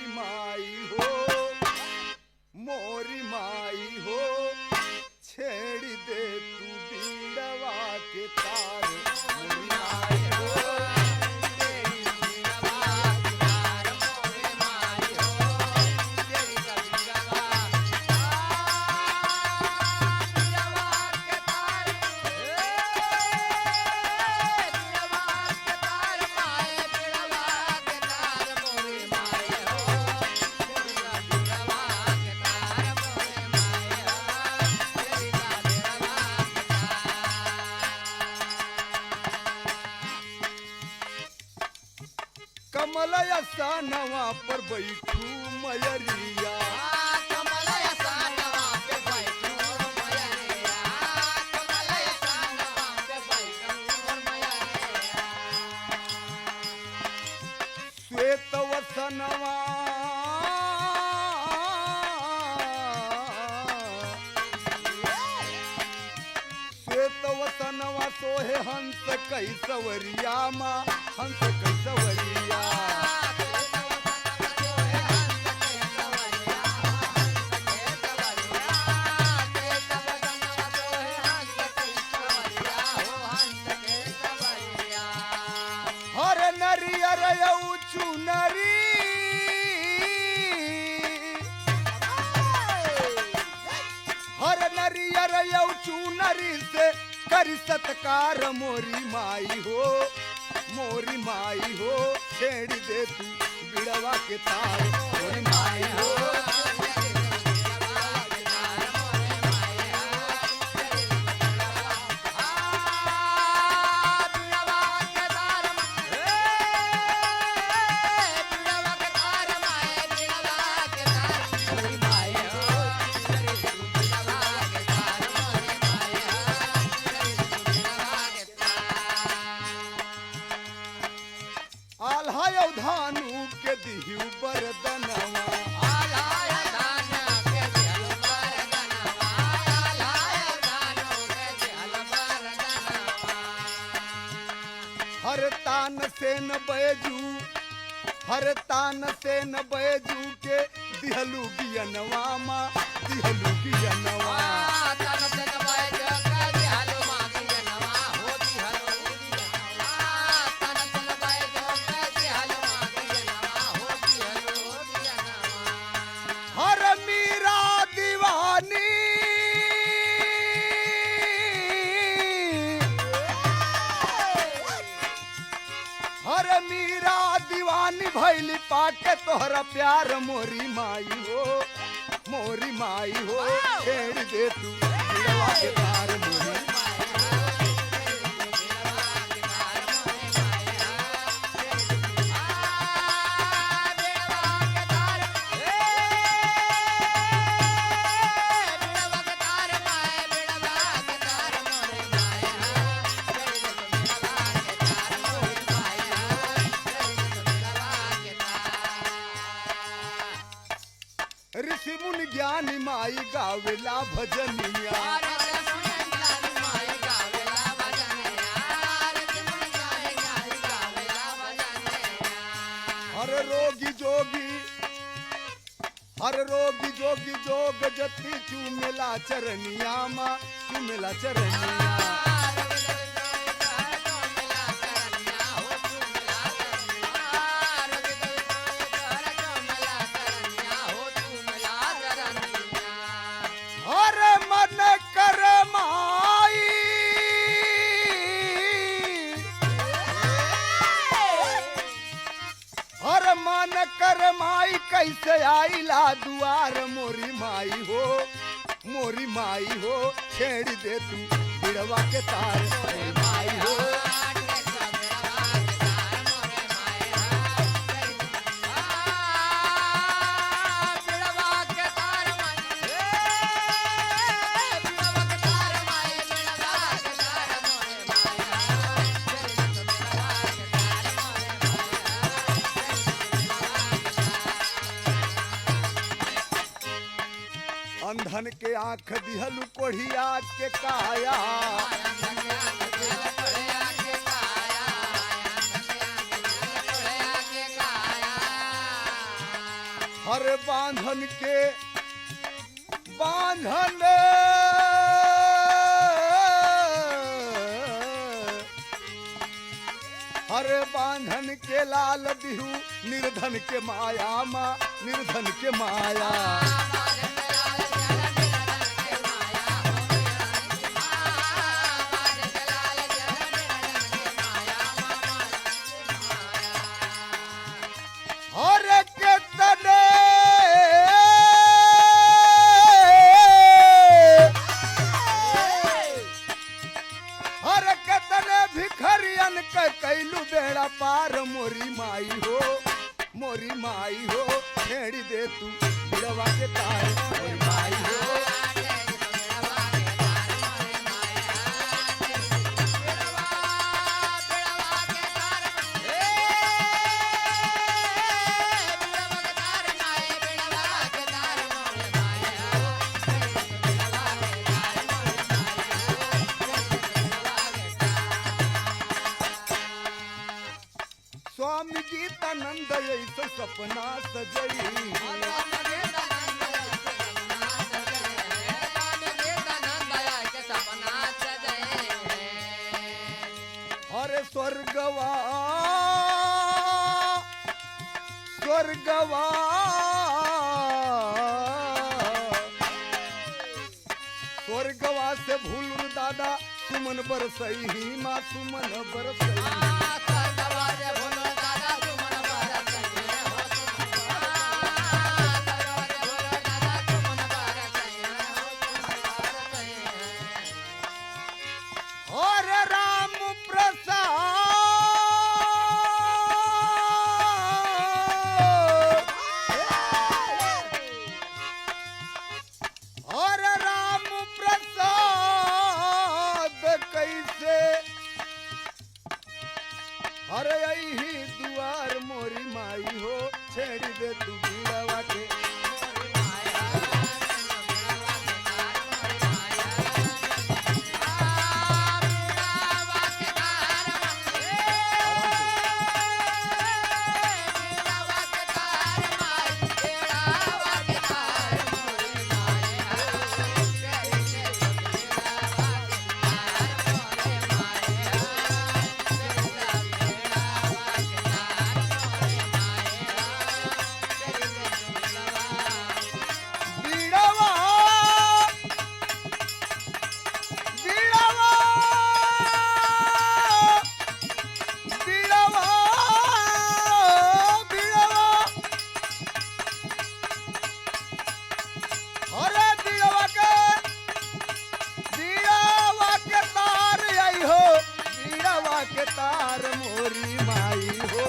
मोरी माई हो, मोरी माई हो, छेड़ दे तू बीड़वा के तार मोरी माई हो। कमल असानवा पर बैठू मयरिया, श्वेत वसनवा श्वेत वसनवा सोहे हंस कैसवरिया माँ, हंस कैसवरिया। हर नरियर चुनरी, हर नरियर चुनरी से कर सत्कार मोरी माई हो, मोरी माई हो, छेड़ दे तू बिड़वा के तार मोरी माई हो। आल्हा धानु के दिहु बरदनवा, हर तान से न बैजू, हर तान से न बैजू के दिहलू गियनवा माँ, दिहलू गियनवा। हर मीरा दीवानी, हर मीरा दीवानी भैली पाके तोहरा प्यार मोरी माई हो, मोरी माई हो, छेड़ दे तू बिड़वा के तार मोरी। ऋषि मुनि ज्ञानी माई गावेला भजनिया, हर रोगी जोगी, हर रोगी जोगी जोग जति चूमेला चरनिया माँ, चूमेला चरनिया। मन कर माई कैसे आईला दुआर मोरी माई हो, मोरी माई हो, छेड़ दे तू बिड़वा के तार मोरी माई हो। अंधन के आंख दिहलु कोढ़िया के काया, हर बांधन के बांधन हर बांधन के लाल बिहू निर्धन के माया माँ निर्धन के माया और के तने हर के तने भिखरियन के कैलू बेड़ा पार मोरी माई हो छेड़ी दे तू बिड़वा के तार मोरी माई हो स्वामी गीतानंद ऐसा सपना सजई अरे स्वर्गवा स्वर्गवा स्वर्गवा से भूल दादा सुमन बरसई ही माँ सुमन बरसई और राम प्रसाद और राम प्रसाद कैसे अरे यही दुआर मोरी माई हो छेड़ दे तू बीड़वा के के तार मोरी माई हो